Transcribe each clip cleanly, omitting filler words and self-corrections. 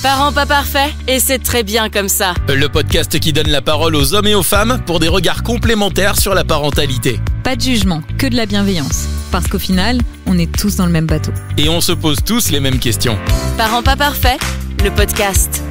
Parents pas parfaits, et c'est très bien comme ça. Le podcast qui donne la parole aux hommes et aux femmes pour des regards complémentaires sur la parentalité. Pas de jugement, que de la bienveillance. Parce qu'au final, on est tous dans le même bateau. Et on se pose tous les mêmes questions. Parents pas parfaits, le podcast.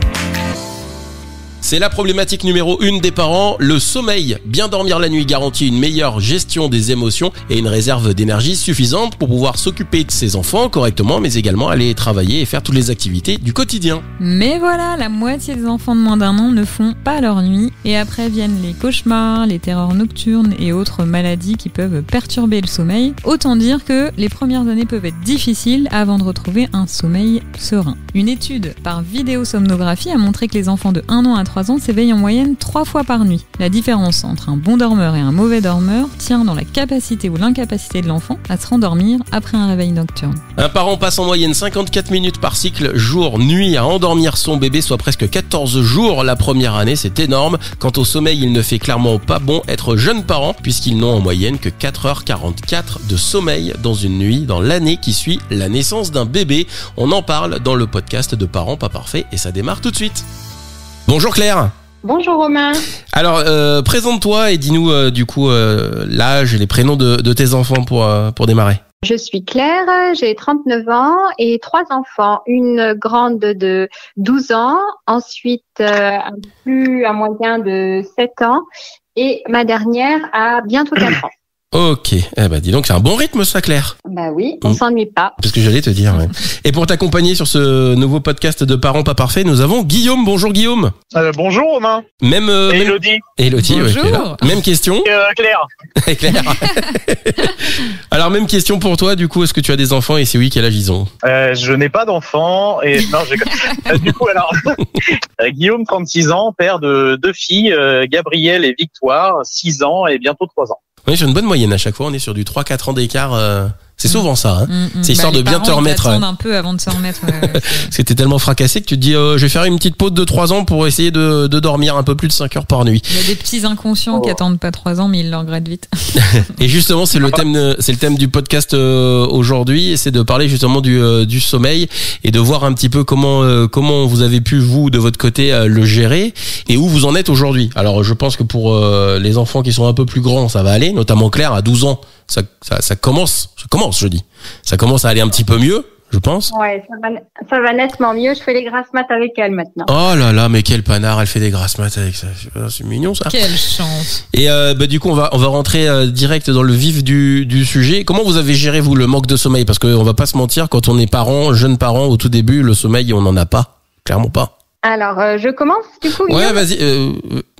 C'est la problématique numéro 1 des parents, le sommeil. Bien dormir la nuit garantit une meilleure gestion des émotions et une réserve d'énergie suffisante pour pouvoir s'occuper de ses enfants correctement, mais également aller travailler et faire toutes les activités du quotidien. Mais voilà, la moitié des enfants de moins d'1 an ne font pas leur nuit. Et après viennent les cauchemars, les terreurs nocturnes et autres maladies qui peuvent perturber le sommeil. Autant dire que les premières années peuvent être difficiles avant de retrouver un sommeil serein. Une étude par vidéosomnographie a montré que les enfants de 1 an à 3 ans s'éveillent en moyenne 3 fois par nuit. La différence entre un bon dormeur et un mauvais dormeur tient dans la capacité ou l'incapacité de l'enfant à se rendormir après un réveil nocturne. Un parent passe en moyenne 54 minutes par cycle jour-nuit à endormir son bébé, soit presque 14 jours la première année, c'est énorme. Quant au sommeil, il ne fait clairement pas bon être jeune parent puisqu'ils n'ont en moyenne que 4h44 de sommeil dans une nuit dans l'année qui suit la naissance d'un bébé. On en parle dans le podcast de Parents pas parfaits et ça démarre tout de suite. Bonjour Claire. Bonjour Romain. Alors, présente-toi et dis-nous l'âge et les prénoms de tes enfants pour démarrer. Je suis Claire, j'ai 39 ans et 3 enfants. Une grande de 12 ans, ensuite un moyen de 7 ans et ma dernière a bientôt 4 ans. Ok, dis donc c'est un bon rythme ça Claire. Bah oui, on s'ennuie pas. C'est ce que j'allais te dire. Ouais. Et pour t'accompagner sur ce nouveau podcast de Parents pas parfaits, nous avons Guillaume. Bonjour Guillaume. Bonjour Romain. Elodie. Elodie, bonjour. Ouais, même question. Claire. Claire. Alors même question pour toi. Du coup, est-ce que tu as des enfants et si oui, quel âge ils ont? Je n'ai pas d'enfants et non, du coup alors Guillaume 36 ans, père de 2 filles, Gabrielle et Victoire, 6 ans et bientôt 3 ans. Oui, j'ai une bonne moyenne à chaque fois. On est sur du 3-4 ans d'écart. C'est souvent ça. C'est histoire de bien te remettre. Ils un peu avant de se remettre. Parce que t'es tellement fracassé que tu te dis je vais faire une petite pause de 3 ans pour essayer de dormir un peu plus de 5 heures par nuit. Il y a des petits inconscients qui attendent pas 3 ans mais ils le regrettent vite. Et justement c'est le thème du podcast aujourd'hui, et c'est de parler justement du sommeil et de voir un petit peu comment vous avez pu vous de votre côté le gérer et où vous en êtes aujourd'hui. Alors je pense que pour les enfants qui sont un peu plus grands ça va aller, notamment Claire à 12 ans. Ça commence à aller un petit peu mieux, je pense. Ouais, ça va nettement mieux. Je fais les grasses mat avec elle maintenant. Oh là là, mais quel panard, elle fait des grasses mat avec ça. C'est mignon ça. Quelle chance. Et du coup, on va rentrer direct dans le vif du sujet. Comment vous avez géré vous le manque de sommeil? Parce qu'on va pas se mentir, quand on est jeune parent, au tout début, le sommeil, on n'en a pas, clairement pas. Alors, je commence du coup. Ouais, vas-y.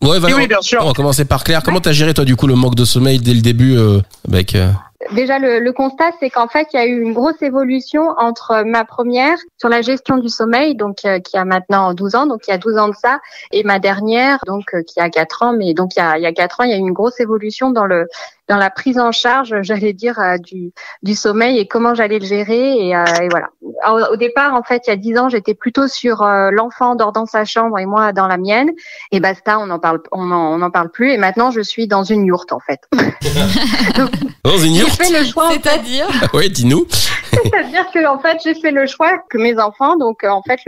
Oui, bien sûr. On va commencer par Claire. Comment t'as géré toi du coup le manque de sommeil dès le début avec Déjà, le constat, c'est qu'en fait, il y a eu une grosse évolution entre ma première sur la gestion du sommeil, donc qui a maintenant 12 ans, donc il y a 12 ans de ça, et ma dernière, donc qui a 4 ans, mais donc il y a 4 ans, il y a eu une grosse évolution dans la prise en charge, j'allais dire, du sommeil et comment j'allais le gérer, et voilà. Au départ, en fait, il y a 10 ans, j'étais plutôt sur l'enfant dort dans sa chambre et moi dans la mienne, et basta, on n'en parle plus, et maintenant je suis dans une yourte en fait. Donc, dans une yourte. J'ai fait le choix. C'est-à-dire Oui, dis-nous. C'est-à-dire que en fait, j'ai fait le choix que mes enfants, donc en fait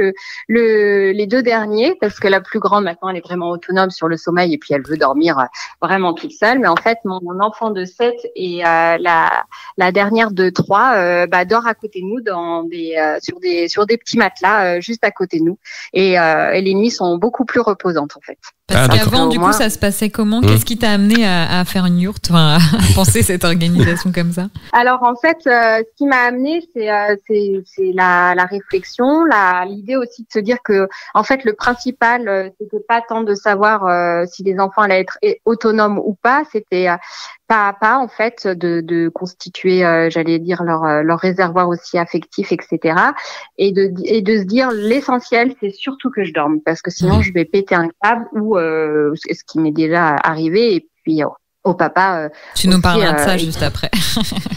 les 2 derniers, parce que la plus grande maintenant elle est vraiment autonome sur le sommeil et puis elle veut dormir vraiment toute seule, mais en fait mon enfant de 7 et la dernière de 3 dort à côté de nous sur des petits matelas juste à côté de nous et les nuits sont beaucoup plus reposantes en fait. Parce qu'avant, du coup, ça se passait comment? Qu'est-ce qui t'a amené à faire une yourte, à penser cette organisation comme ça? Alors, en fait, ce qui m'a amené, c'est la réflexion, l'idée aussi de se dire que, en fait, le principal, c'était pas tant de savoir si les enfants allaient être autonomes ou pas, c'était pas à pas, en fait, de constituer, j'allais dire, leur réservoir aussi affectif, etc. Et de se dire, l'essentiel, c'est surtout que je dorme, parce que sinon, je vais péter un câble ou ce qui m'est déjà arrivé, et puis au papa. Tu nous parleras de ça juste après.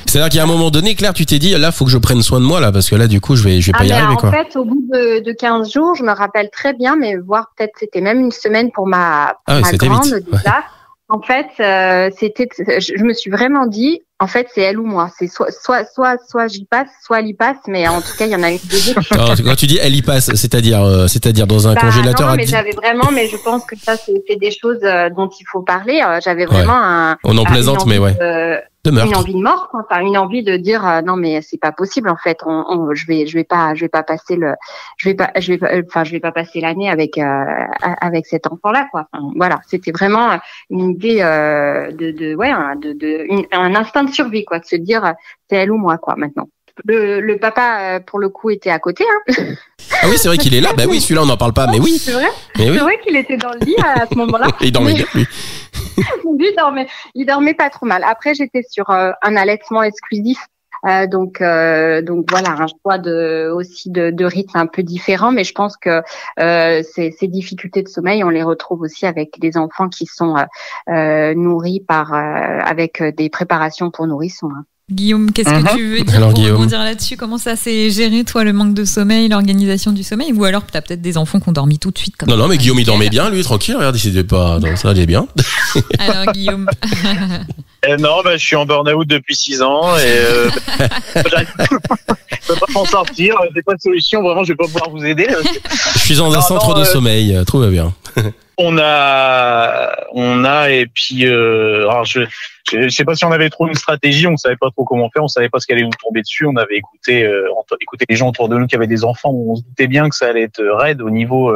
C'est-à-dire qu'à un moment donné, Claire, tu t'es dit, là, faut que je prenne soin de moi, là, parce que là, du coup, je vais pas y arriver, quoi. En fait, au bout de 15 jours, je me rappelle très bien, mais voire peut-être c'était même une semaine pour ma grande, déjà. En fait, je me suis vraiment dit, En fait, c'est elle ou moi. C'est soit j'y passe, soit elle y passe, mais en tout cas, il y en a une des deux. Alors, quand tu dis elle y passe, c'est-à-dire dans un congélateur. Non, mais j'avais vraiment, mais je pense que ça, c'est des choses dont il faut parler. J'avais vraiment on en plaisante, mais ouais. Une envie de mort, enfin une envie de dire non mais c'est pas possible en fait. Je vais pas passer l'année avec cet enfant là quoi. Enfin, voilà, c'était vraiment une idée un instinct de survie quoi, de se dire c'est elle ou moi quoi maintenant. Le papa pour le coup était à côté. Hein. Ah oui, c'est vrai qu'il est là. Bah oui, celui-là on n'en parle pas, mais oui. C'est vrai. C'est vrai qu'il était dans le lit à ce moment-là. Il dormait bien, lui. Il dormait pas trop mal. Après, j'étais sur un allaitement exclusif. Donc voilà, un choix de rythme un peu différent, mais je pense que ces difficultés de sommeil, on les retrouve aussi avec des enfants qui sont nourris avec des préparations pour nourrissons. Hein. Guillaume, qu'est-ce que tu veux dire pour rebondir là-dessus? Comment ça s'est géré, toi, le manque de sommeil, l'organisation du sommeil? Ou alors, t'as peut-être des enfants qui ont dormi tout de suite comme Non, mais Guillaume, il dormait bien, lui, tranquille. Regarde, il s'était pas... ça allait bien. Alors, Guillaume. Non, je suis en burn-out depuis 6 ans et je peux pas m'en sortir. J'ai pas de solution, vraiment, je vais pas pouvoir vous aider. Je suis dans un centre de sommeil, tout va bien. On a et puis alors je sais pas si on avait trop une stratégie, on savait pas trop comment faire, on savait pas ce qui allait nous tomber dessus, on avait écouté les gens autour de nous qui avaient des enfants, on se doutait bien que ça allait être raide au niveau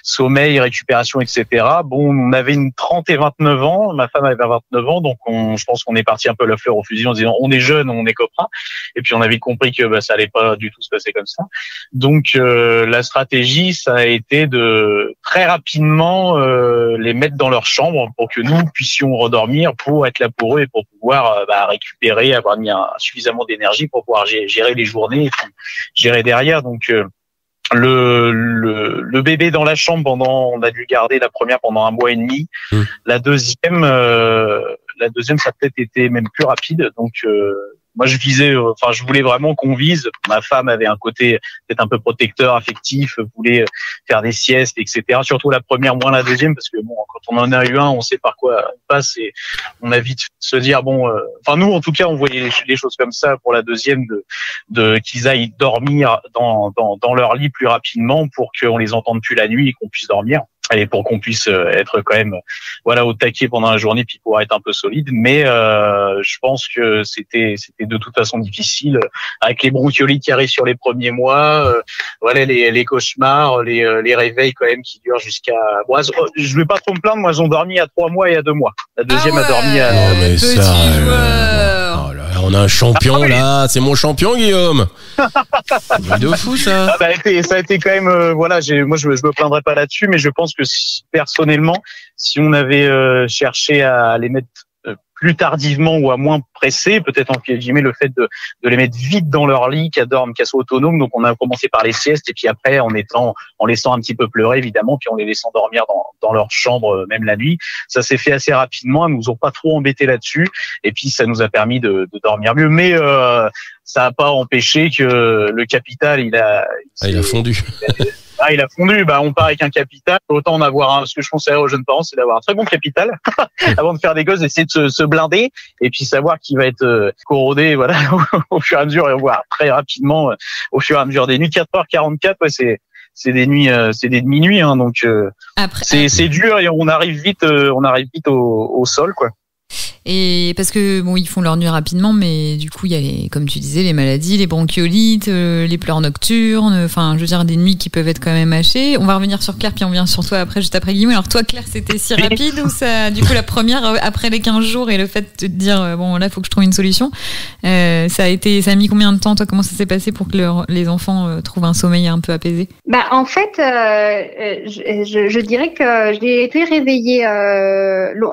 sommeil, récupération, etc. Bon, on avait une 30 et 29 ans, ma femme avait 29 ans, donc je pense qu'on est parti un peu la fleur au fusil en disant on est jeune, on est copains, et puis on avait compris que ça allait pas du tout se passer comme ça. Donc la stratégie, ça a été de très rapidement les mettre dans leur chambre pour que nous puissions redormir, pour être là pour eux et pour pouvoir récupérer, avoir mis suffisamment d'énergie pour pouvoir gérer les journées et puis gérer derrière. Donc le bébé dans la chambre on a dû garder la première pendant 1 mois et demi. La deuxième ça a peut-être été même plus rapide. Donc moi je voulais vraiment qu'on vise. Ma femme avait un côté peut-être un peu protecteur, affectif, voulait faire des siestes, etc. Surtout la première, moins la deuxième, parce que quand on en a eu un, on sait par quoi on passe et on a vite se dire nous en tout cas on voyait les choses comme ça pour la deuxième, de qu'ils aillent dormir dans leur lit plus rapidement pour qu'on les entende plus la nuit et qu'on puisse dormir. Et pour qu'on puisse être quand même au taquet pendant la journée puis pouvoir être un peu solide, mais je pense que c'était de toute façon difficile avec les bronchiolites qui arrivent sur les premiers mois, les cauchemars, les réveils quand même qui durent jusqu'à je vais pas trop me plaindre, moi j'ai dormi à 3 mois et à 2 mois. La deuxième a dormi à on a un champion là, c'est mon champion Guillaume. C'est de fou ça. Ça a été quand même moi je me plaindrai pas là-dessus, mais je pense que personnellement, si on avait cherché à les mettre plus tardivement ou à moins presser, peut-être en guillemets le fait de les mettre vite dans leur lit, qu'elles dorment, qu'elles soient autonomes. Donc on a commencé par les siestes et puis après en laissant un petit peu pleurer évidemment, puis en les laissant dormir dans leur chambre même la nuit. Ça s'est fait assez rapidement, elles nous ont pas trop embêtés là-dessus et puis ça nous a permis de dormir mieux. Mais ça a pas empêché que le capital il a fondu. Il a fondu. On part avec un capital. Autant en avoir ce que je conseillerais aux jeunes parents, c'est d'avoir un très bon capital avant de faire des gosses, d'essayer de se blinder et puis savoir qu'il va être corrodé, au fur et à mesure et voir très rapidement au fur et à mesure des nuits. 4h44, c'est des nuits, c'est des demi-nuits, hein, donc c'est dur et on arrive vite au sol, quoi. Et parce que ils font leur nuit rapidement, mais du coup il y a comme tu disais, les maladies, les bronchiolites, les pleurs nocturnes, enfin je veux dire des nuits qui peuvent être quand même hachées. On va revenir sur Claire puis on vient sur toi après, juste après Guillaume. Alors toi Claire, c'était si rapide ou ça, du coup la première après les 15 jours et le fait de te dire là faut que je trouve une solution, ça a mis combien de temps toi? Comment ça s'est passé pour que les enfants trouvent un sommeil un peu apaisé? En fait je dirais que j'ai été réveillée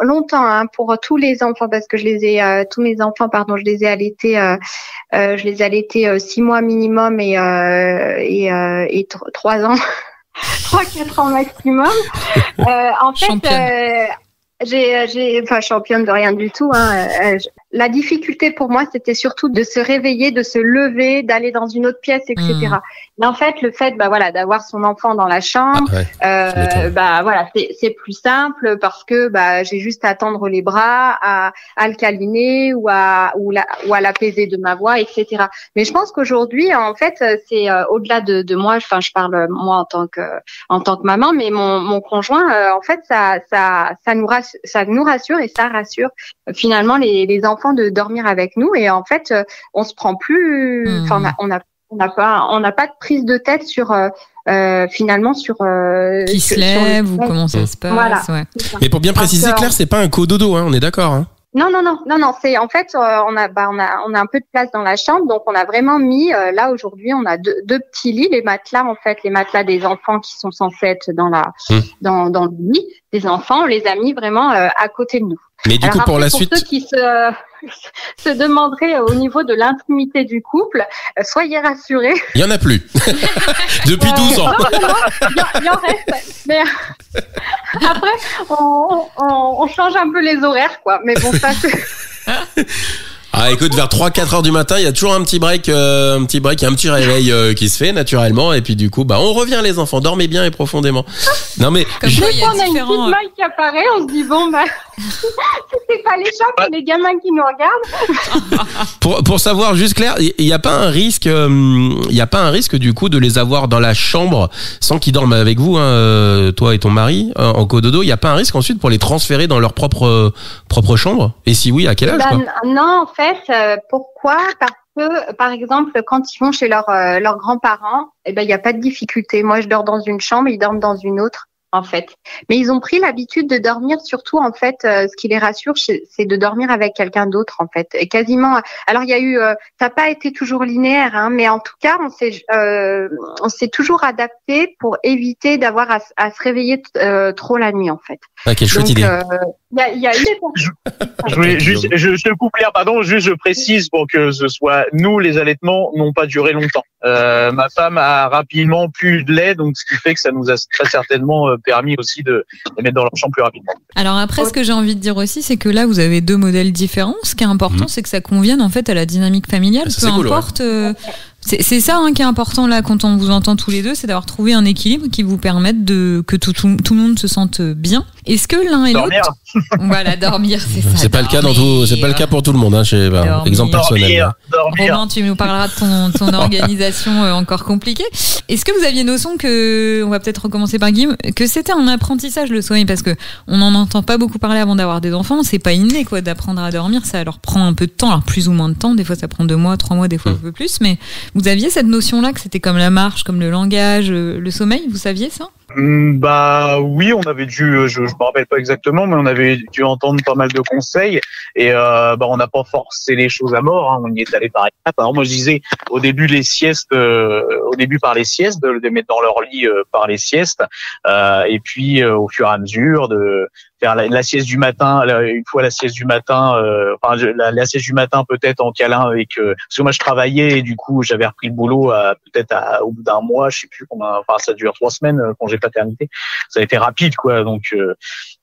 longtemps pour tous les enfants, parce que tous mes enfants, je les ai allaités 6 mois minimum et 3 ans, 3-4 ans maximum. En fait, championne de rien du tout. la difficulté pour moi, c'était surtout de se réveiller, de se lever, d'aller dans une autre pièce, etc. Mais en fait, le fait, d'avoir son enfant dans la chambre, c'est plus simple parce que j'ai juste à tendre les bras, à le câliner ou à l'apaiser de ma voix, etc. Mais je pense qu'aujourd'hui, en fait, c'est au-delà de moi. Enfin, je parle moi en tant que maman, mais mon conjoint, en fait, ça nous rassure et ça rassure finalement les enfants de dormir avec nous, et en fait on se prend plus, on n'a pas de prise de tête sur finalement sur qui se lève ou comment ça se passe. Voilà. Ouais. Mais pour bien préciser, Claire, c'est pas un cododo, hein, on est d'accord, hein? Non, c'est en fait on a un peu de place dans la chambre, donc on a vraiment mis là aujourd'hui on a deux petits lits, les matelas des enfants qui sont censés être dans le lit des enfants, on les a mis vraiment à côté de nous. Mais du coup, pour la suite, ceux qui se demanderaient au niveau de l'intimité du couple, soyez rassurés. Il y en a plus. Depuis 12 ans. Il y en reste. Mais après, on change un peu les horaires, quoi. Mais bon, ça c'est... Ah, écoute, vers 3-4 heures du matin, il y a toujours un petit break, un petit réveil qui se fait naturellement, et puis du coup, on revient les enfants, dormez bien et profondément. Non mais, comme quoi, on a une petite maille qui apparaît, on se dit c'est pas les chats, c'est les gamins qui nous regardent. Pour savoir juste Claire, il y a pas un risque, du coup de les avoir dans la chambre sans qu'ils dorment avec vous, hein, toi et ton mari en cododo. Il y a pas un risque ensuite pour les transférer dans leur propre chambre? Et si oui, à quel âge? Non, en fait, pourquoi? Parce que, par exemple, quand ils vont chez leurs grands-parents, il n'y a pas de difficulté. Moi, je dors dans une chambre, ils dorment dans une autre, en fait. Mais ils ont pris l'habitude de dormir, surtout, en fait, ce qui les rassure, c'est de dormir avec quelqu'un d'autre, en fait. Et quasiment, alors il y a eu, ça n'a pas été toujours linéaire, hein, mais en tout cas, on s'est toujours adapté pour éviter d'avoir à se réveiller trop la nuit, en fait. Ah, quelle chouette idée. Il y a eu je te coupe Claire, pardon, juste je précise pour que ce soit nous, les allaitements n'ont pas duré longtemps. Ma femme a rapidement plus de lait, donc ce qui fait que ça nous a très certainement permis aussi de les mettre dans leur chambre plus rapidement. Alors après, ce que j'ai envie de dire aussi, c'est que là, vous avez deux modèles différents. Ce qui est important, c'est que ça convienne en fait à la dynamique familiale. Peu importe. C'est ça qui est important là quand on vous entend tous les deux, c'est d'avoir trouvé un équilibre qui vous permette que tout le monde se sente bien. Est-ce que l'un et l'autre, voilà, dormir, c'est ça. C'est pas le cas c'est pas le cas pour tout le monde, hein, exemple personnel. Romain, tu nous parleras de ton organisation encore compliquée. Est-ce que vous aviez notion que, on va peut-être recommencer par Guillaume, que c'était un apprentissage le sommeil, parce que on n'en entend pas beaucoup parler avant d'avoir des enfants, c'est pas inné quoi d'apprendre à dormir, ça leur prend un peu de temps, alors plus ou moins de temps, des fois ça prend 2 mois, 3 mois, des fois un peu plus, mais vous aviez cette notion-là que c'était comme la marche, comme le langage, le sommeil, vous saviez ça? Oui, on avait dû, je me rappelle pas exactement, mais on avait dû entendre pas mal de conseils et on n'a pas forcé les choses à mort, hein, on y est allé par étapes. Alors moi je disais au début par les siestes, de les mettre dans leur lit par les siestes, et puis au fur et à mesure de faire la sieste du matin, une fois la sieste du matin, la sieste du matin peut-être en câlin avec, parce que moi je travaillais et du coup j'avais repris le boulot au bout d'un mois, je sais plus combien, ça dure 3 semaines congé paternité, ça a été rapide quoi, donc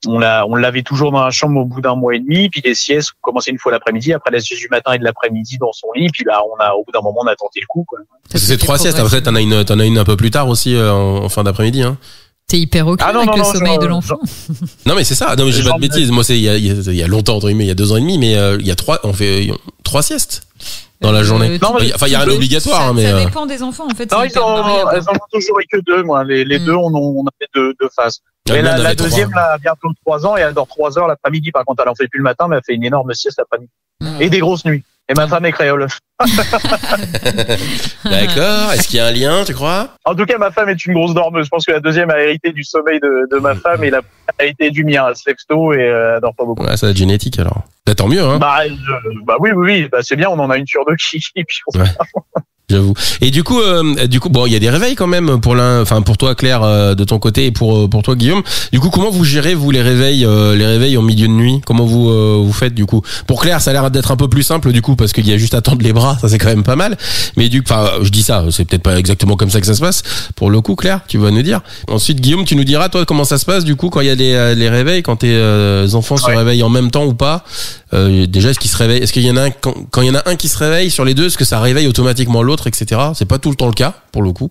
on l'avait toujours dans la chambre au bout d'un mois et demi, puis les siestes on commençait une fois l'après-midi, après la sieste du matin et de l'après-midi dans son lit, puis là au bout d'un moment on a tenté le coup quoi. C'est 3 siestes, après t'en as une un peu plus tard aussi en fin d'après-midi, hein. T'es hyper ok avec le sommeil de l'enfant. Non mais c'est ça. Non mais j'ai pas de bêtises. Moi c'est il y a longtemps entre guillemets, il y a 2 ans et demi, mais on fait 3 siestes dans la journée. Il y a rien d'obligatoire, mais ça dépend des enfants en fait. Non, elles en ont toujours eu que 2. Moi, les 2 on a fait 2 phases. Et la deuxième là, a bientôt 3 ans et elle dort 3 heures l'après-midi. Par contre, elle en fait plus le matin, mais elle fait une énorme sieste l'après-midi et des grosses nuits. Et ma femme est créole. D'accord. Est-ce qu'il y a un lien, tu crois? En tout cas, ma femme est une grosse dormeuse. Je pense que la deuxième a hérité du sommeil de ma femme et la a hérité du mien. Elle se lève tôt et elle dort pas beaucoup. Ouais, ça va être génétique alors. Tant mieux, hein. Oui. C'est bien, on en a une sur 2 qui. Et puis J'avoue. Et du coup, bon, il y a des réveils quand même pour toi, Claire, de ton côté, et pour toi, Guillaume. Du coup, comment vous gérez vous les réveils en milieu de nuit? Comment vous faites du coup? Pour Claire, ça a l'air d'être un peu plus simple du coup parce qu'il y a juste à tendre les bras, ça c'est quand même pas mal. Mais je dis ça, c'est peut-être pas exactement comme ça que ça se passe. Pour le coup, Claire, tu vas nous dire. Ensuite, Guillaume, tu nous diras toi comment ça se passe du coup quand il y a les réveils, quand tes enfants se réveillent en même temps ou pas. Déjà, est-ce qu'il se réveille? Est-ce qu'il y en a un quand il y en a un qui se réveille sur les deux, est-ce que ça réveille automatiquement l'autre, etc. C'est pas tout le temps le cas pour le coup.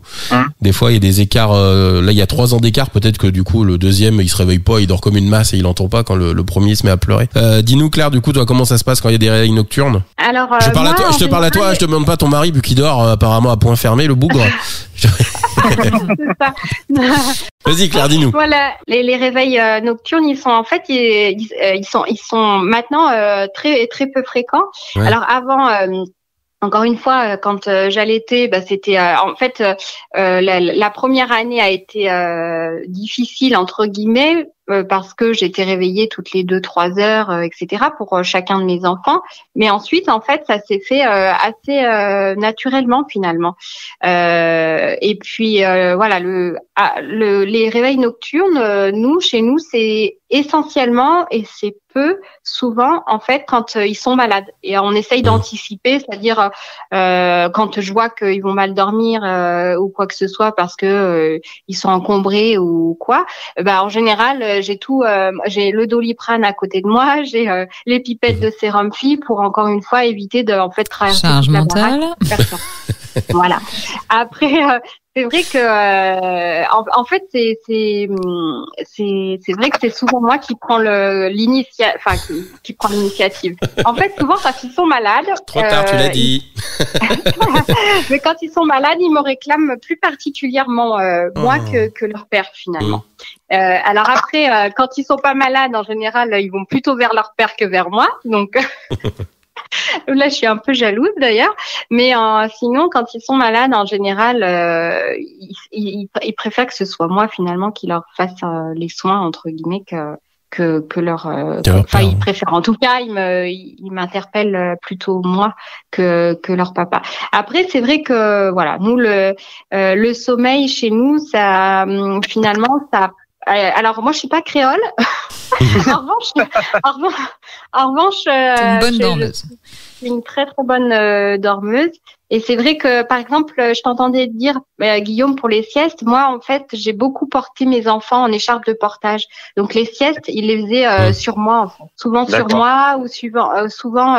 Des fois, il y a des écarts. Là, il y a 3 ans d'écart. Peut-être que du coup, le deuxième, il se réveille pas, il dort comme une masse et il entend pas quand le premier se met à pleurer. Dis-nous Claire, du coup, toi, comment ça se passe quand il y a des réveils nocturnes? Alors, je te parle à toi. Je te demande pas ton mari, vu qu'il dort apparemment à point fermé, le bougre. C'est ça. Vas-y Claire, dis-nous. Voilà, les réveils nocturnes, ils sont en fait, ils sont maintenant très très peu fréquents. Ouais. Alors avant. Encore une fois, quand j'allaitais, c'était en fait la première année a été difficile entre guillemets parce que j'étais réveillée toutes les 2-3 heures, etc. pour chacun de mes enfants. Mais ensuite, en fait, ça s'est fait assez naturellement finalement. Et puis voilà, les réveils nocturnes, chez nous, c'est essentiellement et c'est peu souvent en fait quand ils sont malades et on essaye d'anticiper, c'est-à-dire quand je vois qu'ils vont mal dormir ou quoi que ce soit parce que ils sont encombrés ou quoi, en général j'ai le Doliprane à côté de moi, j'ai les pipettes de sérum Phi pour encore une fois éviter de en fait traverser charge mentale. Voilà. Après c'est vrai que en fait c'est vrai que c'est souvent moi qui prends qui prend l'initiative. En fait souvent quand ils sont malades, trop tard tu l'as dit. Mais quand ils sont malades, ils me réclament plus particulièrement moi que leur père finalement. Alors après quand ils sont pas malades en général, ils vont plutôt vers leur père que vers moi. Donc là, je suis un peu jalouse d'ailleurs, mais sinon, quand ils sont malades, en général, ils préfèrent que ce soit moi finalement qui leur fasse les soins entre guillemets que leur. Enfin, ils préfèrent. En tout cas, ils m'interpellent plutôt moi que leur papa. Après, c'est vrai que voilà, nous le sommeil chez nous, ça finalement ça. Alors moi je suis pas créole. En revanche, une bonne dormeuse. Je suis une très très bonne dormeuse. Et c'est vrai que par exemple, je t'entendais dire Guillaume pour les siestes. Moi en fait, j'ai beaucoup porté mes enfants en écharpe de portage. Donc les siestes, ils les faisaient sur moi, en fait. Souvent sur moi ou souvent.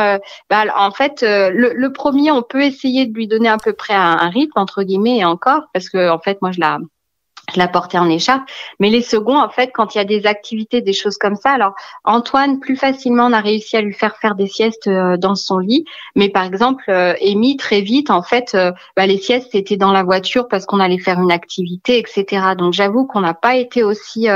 En fait, le premier, on peut essayer de lui donner à peu près un rythme entre guillemets et encore parce que en fait moi je la portais en écharpe, mais les seconds, en fait, quand il y a des activités, des choses comme ça, alors Antoine, plus facilement, on a réussi à lui faire des siestes dans son lit, mais par exemple, Amy, très vite, en fait, les siestes, c'était dans la voiture parce qu'on allait faire une activité, etc. Donc, j'avoue qu'on n'a pas été aussi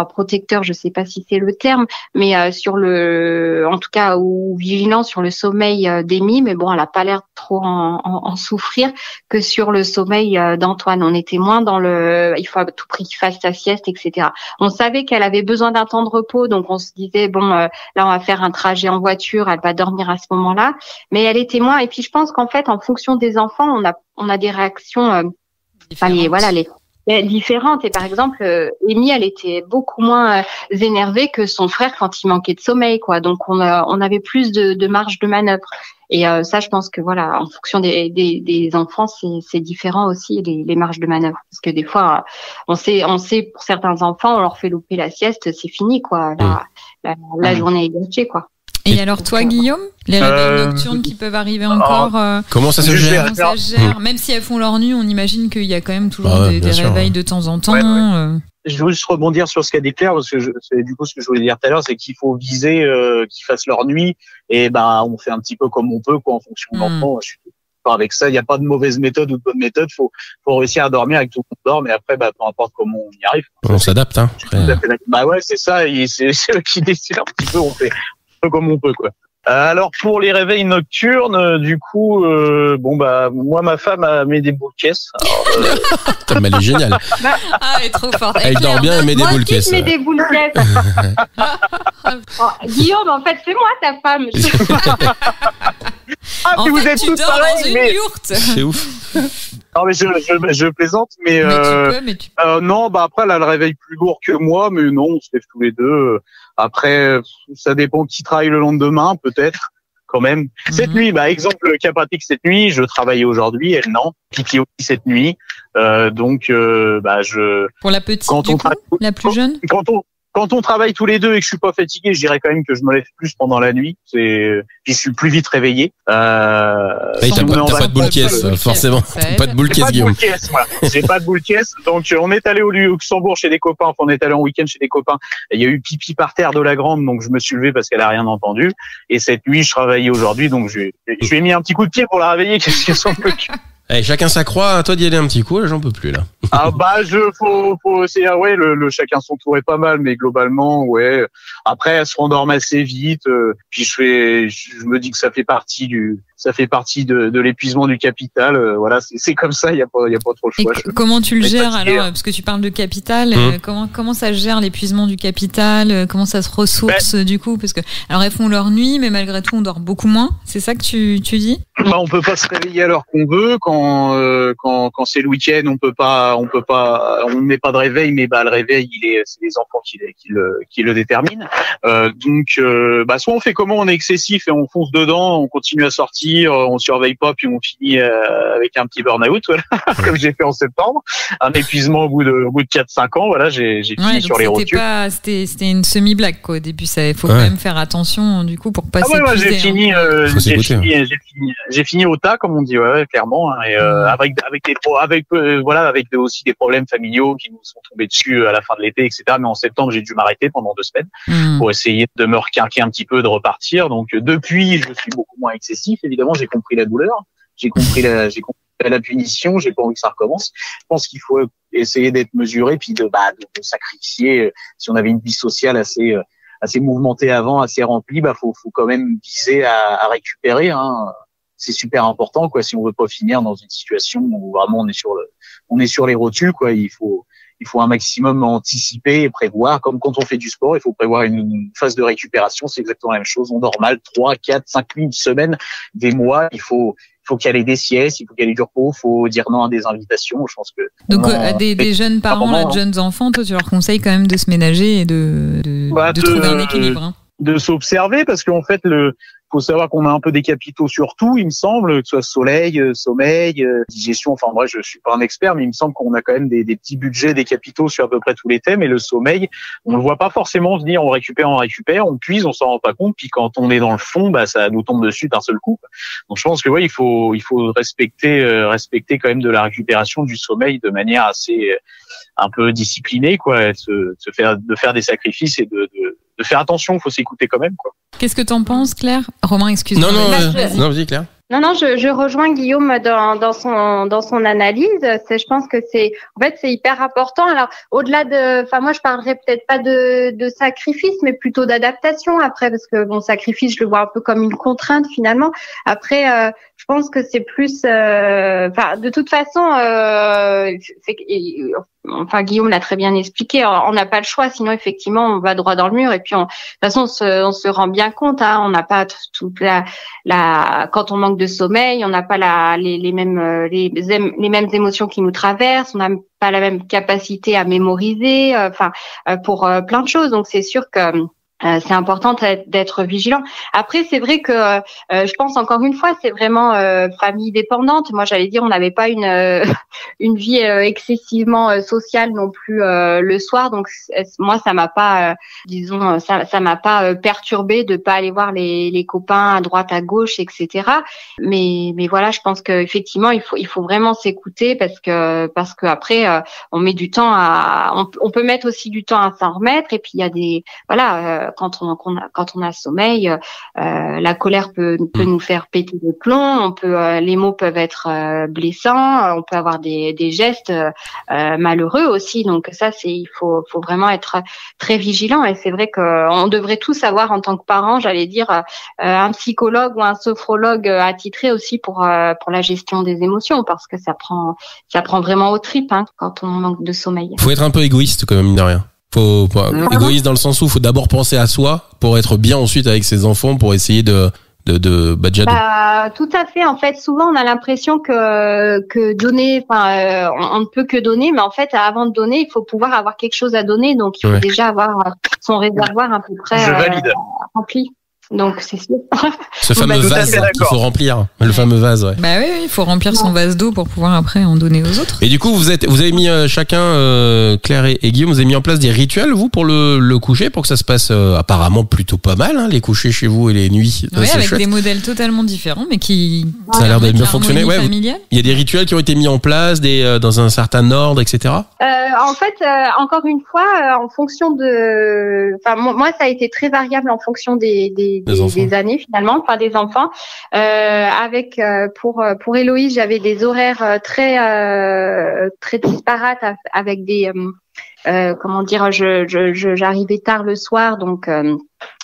protecteur, je sais pas si c'est le terme, mais en tout cas, ou vigilant sur le sommeil d'Amy, mais bon, elle a pas l'air trop en souffrir que sur le sommeil d'Antoine. On était moins dans il faut à tout prix qu'il fasse sa sieste, etc. On savait qu'elle avait besoin d'un temps de repos, donc on se disait là, on va faire un trajet en voiture, elle va dormir à ce moment-là, mais elle était moins. Et puis je pense qu'en fait, en fonction des enfants, on a des réactions, différentes. Et par exemple, Amy, elle était beaucoup moins énervée que son frère quand il manquait de sommeil, quoi. Donc on avait plus de marge de manœuvre. Et ça, je pense que voilà, en fonction des enfants, c'est différent aussi les marges de manœuvre. Parce que des fois, on sait pour certains enfants, on leur fait louper la sieste, c'est fini, quoi. La journée est gâchée, quoi. Et alors toi, Guillaume, les réveils nocturnes qui peuvent arriver encore, comment ça se gère? Même si elles font leur nuit, on imagine qu'il y a quand même toujours des réveils de temps en temps. Ouais. Je veux juste rebondir sur ce qu'a dit Claire, parce que c'est du coup ce que je voulais dire tout à l'heure, c'est qu'il faut viser qu'ils fassent leur nuit, et on fait un petit peu comme on peut, quoi, en fonction de l'enfant. Je suis d'accord avec ça. Il n'y a pas de mauvaise méthode ou de bonne méthode. Faut réussir à dormir avec tout le monde dort, mais après, peu importe comment on y arrive. On s'adapte, hein. Ouais, c'est ça. C'est eux qui décident un petit peu. On fait comme on peut, quoi. Alors pour les réveils nocturnes, du coup, moi ma femme a mis des boules caisses. Mais elle est géniale. Elle est trop forte. Elle dort bien, elle met des boules caisses. Moi aussi, je mets des boules caisses. Guillaume, en fait, c'est moi ta femme. En vous fait, êtes tu tous dors pareils, dans une yourte. C'est ouf. Non mais je plaisante, mais tu peux. non, après elle a le réveil plus lourd que moi, mais non, on se lève tous les deux. Après, ça dépend qui travaille le lendemain, peut-être, quand même. Cette nuit, exemple cas pratique, cette nuit, je travaillais aujourd'hui, elle non. Kiki aussi cette nuit, donc je. Pour la petite, la plus jeune. quand on travaille tous les deux et que je suis pas fatigué, je dirais quand même que je me lève plus pendant la nuit. Puis je suis plus vite réveillé. T'as pas de boule caisse, forcément. Pas de boule caisse, Guillaume. J'ai pas de boule caisse. Donc, on est allé au Luxembourg chez des copains. Enfin, on est allé en week-end chez des copains. Et il y a eu pipi par terre de la grande, donc je me suis levé parce qu'elle a rien entendu. Et cette nuit, je travaillais aujourd'hui, donc je lui ai mis un petit coup de pied pour la réveiller. Qu'est-ce qu'elle s'en occupe? Chacun sa croix, à toi d'y aller un petit coup, là, j'en peux plus, là. Le chacun son tour est pas mal, mais globalement, ouais. Après, elle se rendorme assez vite, puis je me dis que ça fait partie de l'épuisement du capital, voilà, c'est comme ça, il y a pas trop le choix. Comment tu le gères, alors, parce que tu parles de capital, comment ça se gère l'épuisement du capital, comment ça se ressource, du coup, parce que, alors, elles font leur nuit, mais malgré tout, on dort beaucoup moins, c'est ça que tu dis? On peut pas se réveiller à l'heure qu'on veut, quand c'est le week-end, on ne met pas de réveil, mais le réveil, c'est les enfants qui le déterminent. Soit on fait comment, on est excessif et on fonce dedans, on continue à sortir, on surveille pas, puis on finit avec un petit burn-out, voilà, comme j'ai fait en septembre, un épuisement au bout de 4-5 ans, voilà, j'ai fini sur les rotules. C'était une semi-blague, quoi, au début, il faut quand même faire attention, du coup, pour pas s'épuiser. J'ai fini au tas, comme on dit, ouais, clairement, hein, et avec aussi des problèmes familiaux qui nous sont tombés dessus à la fin de l'été, etc. Mais en septembre, j'ai dû m'arrêter pendant 2 semaines pour essayer de me requinquer un petit peu, de repartir. Donc depuis, je suis beaucoup moins excessif. Évidemment, j'ai compris la douleur, j'ai compris la punition, j'ai pas envie que ça recommence. Je pense qu'il faut essayer d'être mesuré, puis de sacrifier. Si on avait une vie sociale assez mouvementée avant, assez remplie, faut quand même viser à récupérer, hein. C'est super important, quoi, si on veut pas finir dans une situation où vraiment on est sur les rotules, quoi. Il faut un maximum anticiper et prévoir, comme quand on fait du sport, il faut prévoir une phase de récupération. C'est exactement la même chose. On dort mal 3, 4, 5 nuits, une semaine, des mois. Il faut qu'il y ait des siestes, il faut qu'il y ait du repos, il faut dire non à des invitations. Je pense que donc des jeunes parents, de jeunes enfants, toi tu leur conseilles quand même de se ménager et de trouver un équilibre, hein. De s'observer, parce qu'en fait faut savoir qu'on a un peu des capitaux sur tout, il me semble, que ce soit soleil, sommeil, digestion. Enfin, moi, je suis pas un expert, mais il me semble qu'on a quand même des petits budgets, des capitaux sur à peu près tous les thèmes. Et le sommeil, on le voit pas forcément venir. On récupère, on puise, on s'en rend pas compte. Puis quand on est dans le fond, ça nous tombe dessus d'un seul coup. Donc, je pense que il faut respecter quand même de la récupération du sommeil de manière assez un peu disciplinée, quoi. De faire des sacrifices et de faire attention. Faut s'écouter quand même, quoi. Qu'est-ce que t'en penses, Claire? Romain, excuse-moi. Non, vas-y, Claire. Non, je rejoins Guillaume dans son analyse. Je pense que c'est hyper important. Alors, au-delà moi, je parlerais peut-être pas de sacrifice, mais plutôt d'adaptation après, parce que sacrifice, je le vois un peu comme une contrainte finalement. Après, je pense que c'est plus, de toute façon, Guillaume l'a très bien expliqué. On n'a pas le choix, sinon effectivement, on va droit dans le mur. Et puis, de toute façon, on se rend bien compte. Hein, on n'a pas toute quand on manque de sommeil, on n'a pas les mêmes émotions qui nous traversent. On n'a pas la même capacité à mémoriser. Pour plein de choses. Donc, c'est sûr que c'est important d'être vigilant. Après, c'est vrai que je pense encore une fois, c'est vraiment famille dépendante. Moi, j'allais dire, on n'avait pas une vie excessivement sociale non plus le soir. Donc moi, ça m'a pas, ça m'a pas perturbé de pas aller voir les copains à droite, à gauche, etc. Mais voilà, je pense que effectivement, il faut vraiment s'écouter parce que après, on met du temps on peut mettre aussi du temps à s'en remettre. Et puis il y a des quand on a sommeil, la colère peut nous faire péter des plombs, les mots peuvent être blessants, on peut avoir des gestes malheureux aussi. Donc ça, il faut vraiment être très vigilant. Et c'est vrai qu'on devrait tous avoir en tant que parents, j'allais dire, un psychologue ou un sophrologue attitré aussi pour la gestion des émotions, parce que ça prend vraiment aux tripes, hein, quand on manque de sommeil. Faut être un peu égoïste quand même, mine de rien. Égoïste dans le sens où faut d'abord penser à soi pour être bien ensuite avec ses enfants, pour essayer de tout à fait. En fait, souvent on a l'impression que donner, on ne peut que donner, mais en fait, avant de donner, il faut pouvoir avoir quelque chose à donner. Donc, il faut déjà avoir son réservoir à peu près rempli. Donc c'est sûr. Ce fameux vase qu'il faut remplir, le fameux vase, ouais. Bah oui, il faut remplir son vase d'eau pour pouvoir après en donner aux autres. Et du coup, vous avez mis chacun, Claire et Guillaume, vous avez mis en place des rituels, vous, pour le coucher, pour que ça se passe apparemment plutôt pas mal, hein, les couchers chez vous et les nuits. Oui, avec des modèles totalement différents, mais qui... Ça a l'air de bien fonctionner. Ouais, il y a des rituels qui ont été mis en place, dans un certain ordre, etc. En fait, encore une fois, en fonction de... Enfin, moi, ça a été très variable en fonction des années, finalement, enfin des enfants. Avec pour Héloïse, j'avais des horaires très disparates avec des comment dire, j'arrivais tard le soir, donc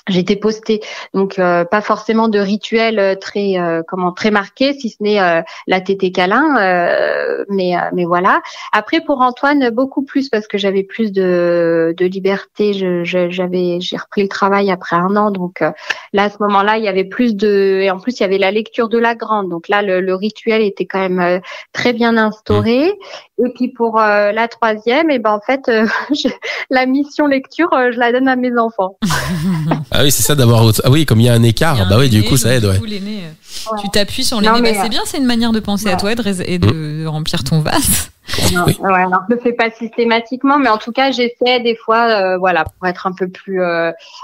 j'étais postée, donc pas forcément de rituel très marqué, si ce n'est la tétée câlin, mais voilà. Après pour Antoine beaucoup plus parce que j'avais plus de liberté, j'ai repris le travail après 1 an, donc là à ce moment-là il y avait plus et en plus il y avait la lecture de la grande, donc là le rituel était quand même très bien instauré. Et puis pour la 3e, et ben en fait la mission lecture je la donne à mes enfants. Ah oui, c'est ça d'avoir... Ah oui, comme il y a un écart, bah oui, du coup ça aide, ouais. L'aîné, tu t'appuies sur l'aîné, c'est bien, c'est une manière de penser à toi et de remplir ton vase. Non, ouais, alors je le fais pas systématiquement, mais en tout cas j'essaie des fois, pour être un peu plus.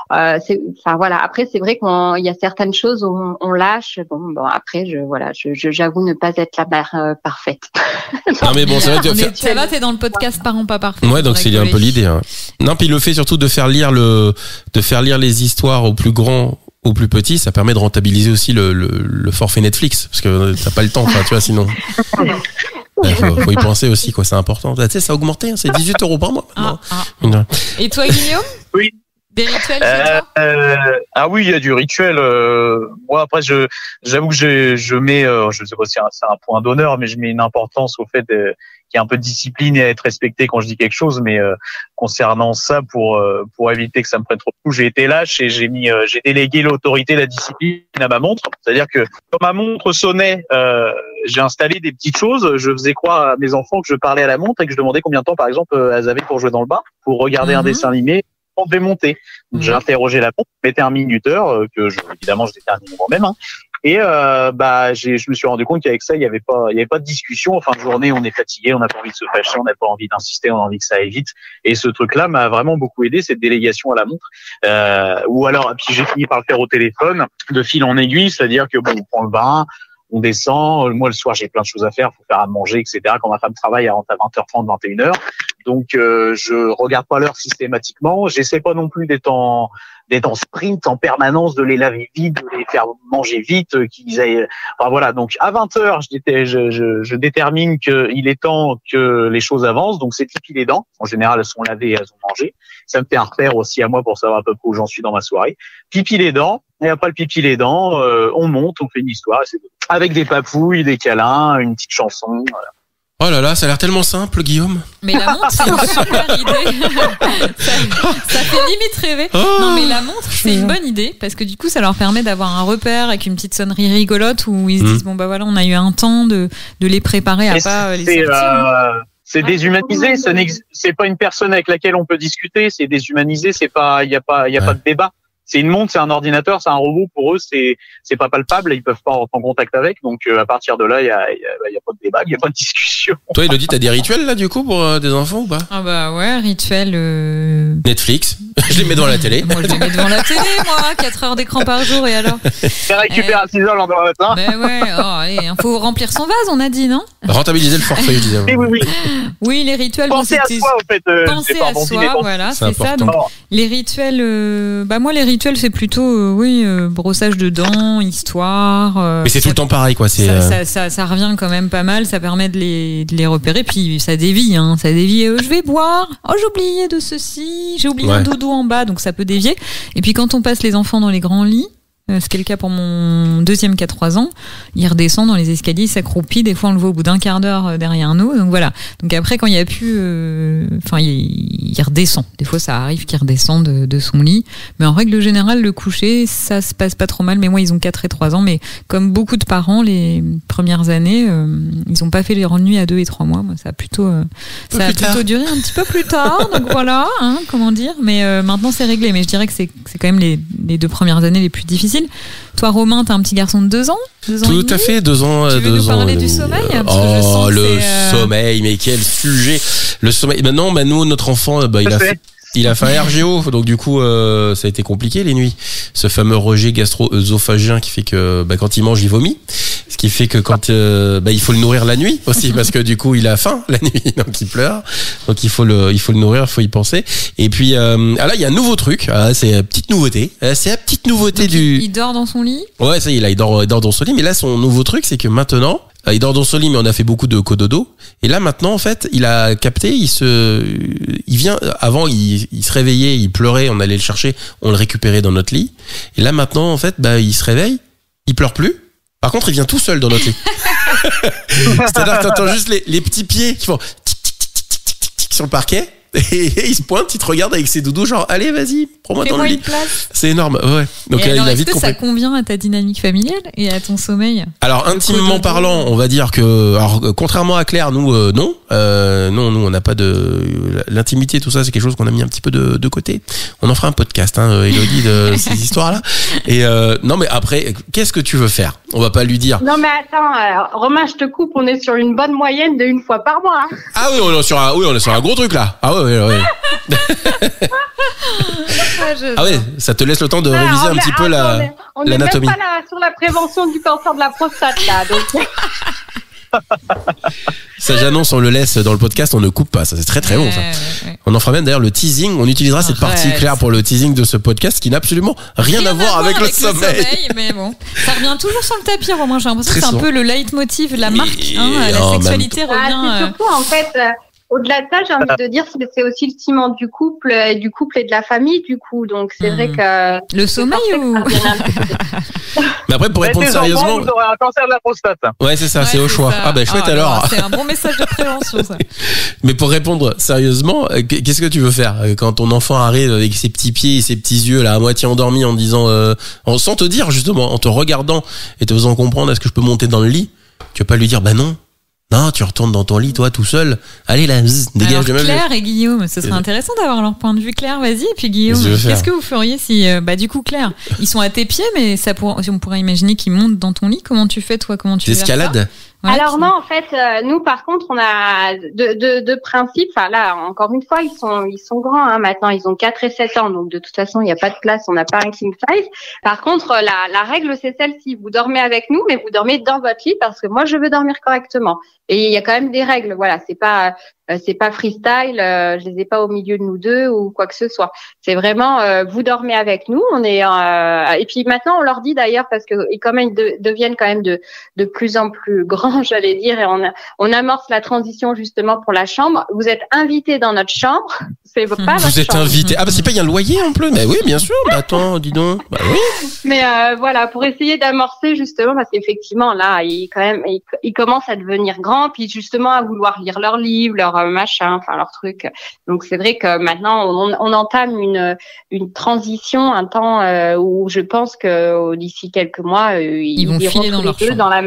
Voilà. Après c'est vrai qu'il y a certaines choses où on lâche. Bon, après j'avoue ne pas être la mère parfaite. Non mais bon, c'est vrai. Ça va, t'es dans le podcast Parents pas parfaits. Ouais, donc c'est un peu l'idée. Hein. Non, puis le fait surtout de faire lire les histoires aux plus grands, aux plus petits, ça permet de rentabiliser aussi le forfait Netflix, parce que t'as pas le temps, tu vois, sinon. Faut y penser aussi, quoi, c'est important. Tu sais, ça a augmenté, hein, c'est 18 € par mois. Et toi, Guillaume? Oui. Des rituels chez toi? Ah oui, il y a du rituel. Moi, après, j'avoue que je mets, je sais pas si c'est un point d'honneur, mais je mets une importance au fait qu'il y ait un peu de discipline et à être respecté quand je dis quelque chose. Mais concernant ça, pour éviter que ça me prenne trop de coups, j'ai été lâche et j'ai délégué l'autorité, la discipline à ma montre. C'est-à-dire que quand ma montre sonnait, j'ai installé des petites choses. Je faisais croire à mes enfants que je parlais à la montre et que je demandais combien de temps, par exemple, elles avaient pour jouer dans le bar, pour regarder un dessin animé. On devait monter. Donc, j'ai interrogé la pompe, je mettais un minuteur évidemment je détermine moi-même. Hein. Et je me suis rendu compte qu'avec ça il y avait pas de discussion. En fin de journée, on est fatigué, on n'a pas envie de se fâcher, on n'a pas envie d'insister, on a envie que ça aille vite. Et ce truc-là m'a vraiment beaucoup aidé, cette délégation à la montre. Ou alors, puis j'ai fini par le faire au téléphone, de fil en aiguille, c'est-à-dire que on prend le bain. On descend. Moi, le soir, j'ai plein de choses à faire. Faut faire à manger, etc. Quand ma femme travaille, elle rentre à 20h30, 21h. Donc, je regarde pas l'heure systématiquement. J'essaie pas non plus d'être en sprint en permanence, de les laver vite, de les faire manger vite, qu'ils aient. Enfin voilà. Donc, à 20h, je détermine qu'il est temps que les choses avancent. Donc, c'est pipi les dents. En général, elles sont lavées, elles ont mangé. Ça me fait un repère aussi à moi pour savoir à peu près où j'en suis dans ma soirée. Pipi les dents. Et après le pipi les dents, on monte, on fait une histoire. Avec des papouilles, des câlins, une petite chanson. Voilà. Oh là là, ça a l'air tellement simple, Guillaume. Mais la montre, c'est une super idée. ça fait limite rêver. Oh, non, mais la montre, c'est une bonne idée parce que du coup, ça leur permet d'avoir un repère avec une petite sonnerie rigolote où ils se disent bon bah voilà, on a eu un temps de les préparer à pas les sortir. C'est déshumanisé. C'est pas une personne avec laquelle on peut discuter. C'est déshumanisé. Il y a pas de débat. C'est une montre, c'est un ordinateur, c'est un robot. Pour eux, c'est pas palpable. Ils peuvent pas rentrer en contact avec. Donc, à partir de là, il y a pas de débat, il y a pas de discussion. Toi, Elodie, t'as des rituels là du coup pour des enfants ou pas? Ah bah ouais, rituel. Netflix. Je les mets devant la télé. Moi, je les mets devant la télé, moi. 4 heures d'écran par jour et alors. Je récupère à 6 heures le lendemain matin. Ben ouais. Allez, faut remplir son vase, on a dit, non? Rentabiliser le forfait, je disais. Oui. Oui, les rituels. Penser à soi, en fait. Penser à soi, voilà, c'est ça. Donc, les rituels. Moi, les rituels, c'est plutôt brossage de dents, histoire. Mais c'est tout le temps pareil, quoi. Ça revient quand même pas mal. Ça permet de les repérer. Puis ça dévie, hein. Ça dévie. Je vais boire. Oh, j'ai oublié de ceci. J'ai oublié un dodo en bas, donc ça peut dévier. Et puis quand on passe les enfants dans les grands lits. Ce qui est le cas pour mon deuxième qui a 3 ans. Il redescend dans les escaliers, il s'accroupit. Des fois, on le voit au bout d'un quart d'heure derrière nous. Donc voilà. Donc après, quand il n'y a plus... il redescend. Des fois, ça arrive qu'il redescende de son lit. Mais en règle générale, le coucher, ça se passe pas trop mal. Mais moi, ils ont 4 et 3 ans. Mais comme beaucoup de parents, les premières années, ils n'ont pas fait les nuits à 2 et 3 mois. Moi, ça a plutôt duré un petit peu plus tard. Donc voilà, comment dire. Mais maintenant, c'est réglé. Mais je dirais que c'est quand même les 2 premières années les plus difficiles. difficile. Toi, Romain, t'as un petit garçon de 2 ans, 2 ans. Tout à fait, 2 ans. Tu veux nous parler du sommeil? Parce que je sens le sommeil, mais quel sujet! Le sommeil. Maintenant, nous, notre enfant, il a fait un RGO, donc du coup, ça a été compliqué les nuits. Ce fameux rejet gastro-œsophagien qui fait que quand il mange, il vomit. Ce qui fait que quand il faut le nourrir la nuit aussi, parce que du coup, il a faim la nuit, donc il pleure. Donc il faut le nourrir, il faut y penser. Et puis là, il y a un nouveau truc. C'est une petite nouveauté. C'est la petite nouveauté donc il dort dans son lit. Ouais, ça y est, là, il dort dans son lit. Mais là, son nouveau truc, c'est que maintenant, il dort dans son lit, mais on a fait beaucoup de cododo. Et là, maintenant, en fait, il a capté, il vient, avant, il se réveillait, il pleurait, on allait le chercher, on le récupérait dans notre lit. Et là, maintenant, en fait, il se réveille, il pleure plus. Par contre, il vient tout seul dans notre lit. C'est-à-dire que t'entends juste les petits pieds qui font tic, tic, tic, tic, tic, tic, tic sur le parquet. Et il se pointe, il te regarde avec ses doudous, genre, allez, vas-y, prends-moi dans le lit. C'est énorme, ouais. Donc, et alors, est-ce que ça convient à ta dynamique familiale et à ton sommeil? Alors, intimement parlant, on va dire que, contrairement à Claire, nous, non. Nous, on n'a pas l'intimité, tout ça, c'est quelque chose qu'on a mis un petit peu de côté. On en fera un podcast, Élodie, de ces histoires-là. Et, non, mais après, qu'est-ce que tu veux faire? On va pas lui dire. Non, mais attends, Romain, je te coupe, on est sur une bonne moyenne de 1 fois par mois. Hein. Ah oui, on est sur un gros truc, là. Ah ouais. Ah ouais, ça te laisse le temps de réviser un petit peu l'anatomie. On n'est même pas là sur la prévention du cancer de la prostate là, donc. Ça, j'annonce, on le laisse dans le podcast, on ne coupe pas. Ça, c'est très très long, ça. Ouais. On en fera même d'ailleurs le teasing. On utilisera cette partie, Claire, pour le teasing de ce podcast qui n'a absolument rien à voir avec le sommeil. Mais bon, ça revient toujours sur le tapis, Romain. J'ai l'impression que c'est un peu le leitmotiv, la marque. La sexualité revient. C'est surtout, en fait. Au-delà de ça, j'ai envie de dire que c'est aussi le ciment du couple et de la famille, du coup. Donc, c'est vrai que... Le sommeil ou... Mais après, pour répondre sérieusement... Vous aurez un cancer de la prostate. Ouais, c'est ça, c'est au choix. Ah, chouette alors. C'est un bon message de prévention, ça. Mais pour répondre sérieusement, qu'est-ce que tu veux faire quand ton enfant arrive avec ses petits pieds et ses petits yeux, là, à moitié endormis, en disant... sans te dire, justement, en te regardant et te faisant comprendre, est-ce que je peux monter dans le lit? Tu vas pas lui dire, non. Non, tu retournes dans ton lit, toi, tout seul. Allez, là, dégage de ma vie. Claire et Guillaume, ce serait intéressant d'avoir leur point de vue. Claire, vas-y. Et puis Guillaume, qu'est-ce que vous feriez si, du coup, Claire, ils sont à tes pieds, mais on pourrait imaginer qu'ils montent dans ton lit. Comment tu fais, toi? Comment tu fais? Escalade. Ouais, alors non, en fait, nous par contre, on a de principe. Enfin là, encore une fois, ils sont grands. Hein, maintenant, ils ont 4 et 7 ans, donc de toute façon, il n'y a pas de place. On n'a pas un king size. Par contre, la règle, c'est celle-ci. Vous dormez avec nous, mais vous dormez dans votre lit parce que moi, je veux dormir correctement. Et il y a quand même des règles. Voilà, c'est pas freestyle. Je les ai pas au milieu de nous deux ou quoi que ce soit. C'est vraiment vous dormez avec nous. On est et puis maintenant, on leur dit d'ailleurs parce que comme ils deviennent quand même de plus en plus grands. J'allais dire, et on amorce la transition justement pour la chambre. Vous êtes invités dans notre chambre, c'est pas votre Vous êtes chambre. invités. Ah c'est pas, il y a un loyer en plus. Mais oui, bien sûr. Attends, dis donc. Oui. Mais voilà, pour essayer d'amorcer justement, parce qu'effectivement là, ils commencent à devenir grands, puis justement à vouloir lire leurs livres, leurs machins, enfin leurs trucs. Donc c'est vrai que maintenant on entame une transition, un temps où je pense que d'ici quelques mois, ils vont filer dans leur chambre. Dans la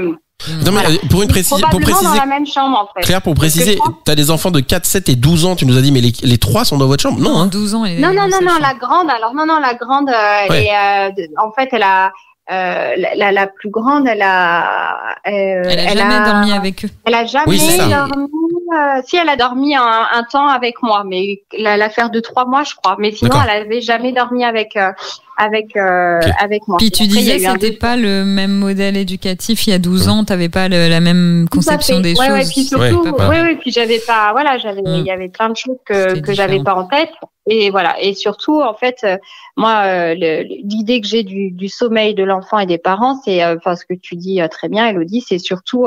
Non, mais pour préciser, dans la même chambre, en fait. Claire, pour préciser, t'as des enfants de 4, 7 et 12 ans, tu nous as dit, mais les 3 sont dans votre chambre? Non, 12 ans. Non, la grande, en fait, elle a, la plus grande, elle a jamais dormi avec eux. Elle a jamais dormi. Si, elle a dormi un temps avec moi, mais l'affaire de 3 mois, je crois. Mais sinon, elle avait jamais dormi avec moi. Puis tu disais que c'était pas le même modèle éducatif il y a 12 ans, t'avais pas la même conception des choses. Ouais, puis surtout, puis j'avais pas, il y avait plein de choses que j'avais pas en tête. Et voilà. Et surtout, en fait, moi, l'idée que j'ai du sommeil de l'enfant et des parents, c'est, ce que tu dis très bien, Élodie, c'est surtout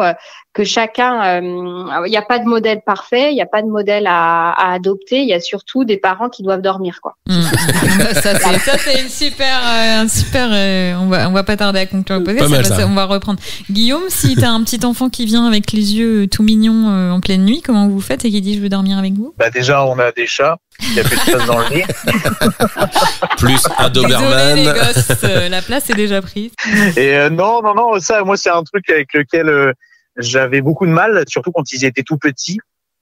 que chacun, il n'y a pas de modèle parfait, il n'y a pas de modèle à adopter. Il y a surtout des parents qui doivent dormir, quoi. Ça c'est un super. On va pas tarder à conclure le podcast. On va reprendre. Guillaume, si t'as un petit enfant qui vient avec les yeux tout mignons en pleine nuit, comment vous faites et qui dit je veux dormir avec vous? Déjà, on a des chats. Il y a plus de place dans le lit. Plus un Doberman. Désolé, les gosses, la place est déjà prise. Et non, ça, moi, c'est un truc avec lequel j'avais beaucoup de mal, surtout quand ils étaient tout petits.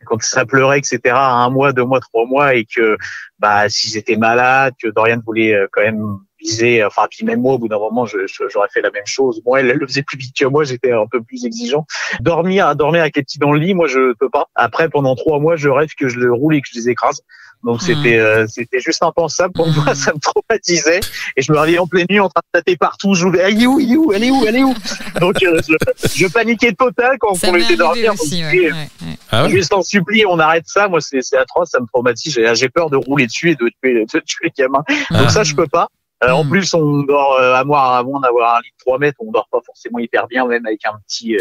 Quand ça pleurait, etc., à 1 mois, 2 mois, 3 mois, et que, s'ils étaient malades, que Dorian voulait quand même disais, enfin, puis même moi, au bout d'un moment, j'aurais fait la même chose. Bon, elle le faisait plus vite que moi, j'étais un peu plus exigeant. Dormir avec les petits dans le lit, moi, je peux pas. Après, pendant 3 mois, je rêve que je le roule et que je les écrase. Donc c'était juste impensable pour moi, ça me traumatisait et je me réveillais en pleine nuit en train de tâter partout, je voulais elle est où. Donc je paniquais total quand on laissait dormir. Aussi, je t'en supplie, on arrête ça, moi c'est atroce, ça me traumatise, j'ai peur de rouler dessus et de tuer les gamins. Donc ça je peux pas. En plus, on dort à moins d'avoir un lit de 3 mètres, on dort pas forcément hyper bien, même avec un petit